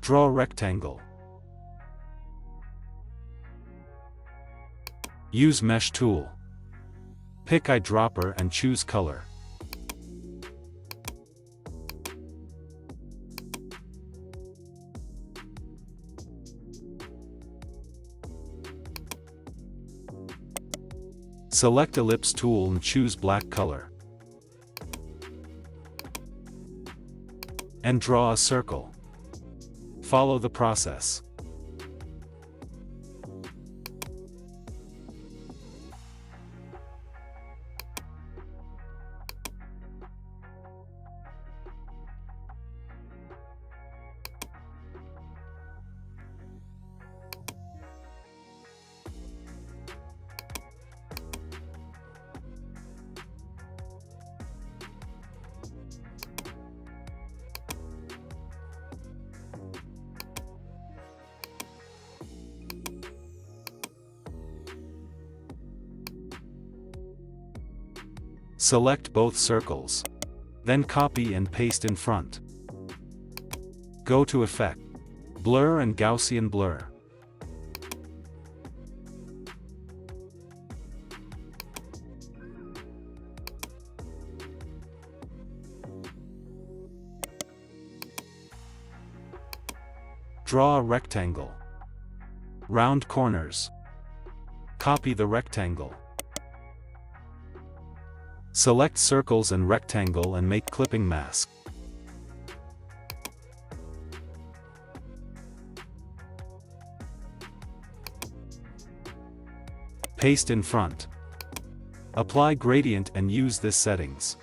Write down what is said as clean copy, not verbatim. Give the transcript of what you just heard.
Draw a rectangle. Use Mesh tool. Pick eyedropper and choose color. Select Ellipse tool and choose black color. And draw a circle. Follow the process. Select both circles. Then copy and paste in front. Go to Effect, Blur and Gaussian Blur. Draw a rectangle. Round corners. Copy the rectangle. Select circles and rectangle and make clipping mask. Paste in front. Apply gradient and use this settings.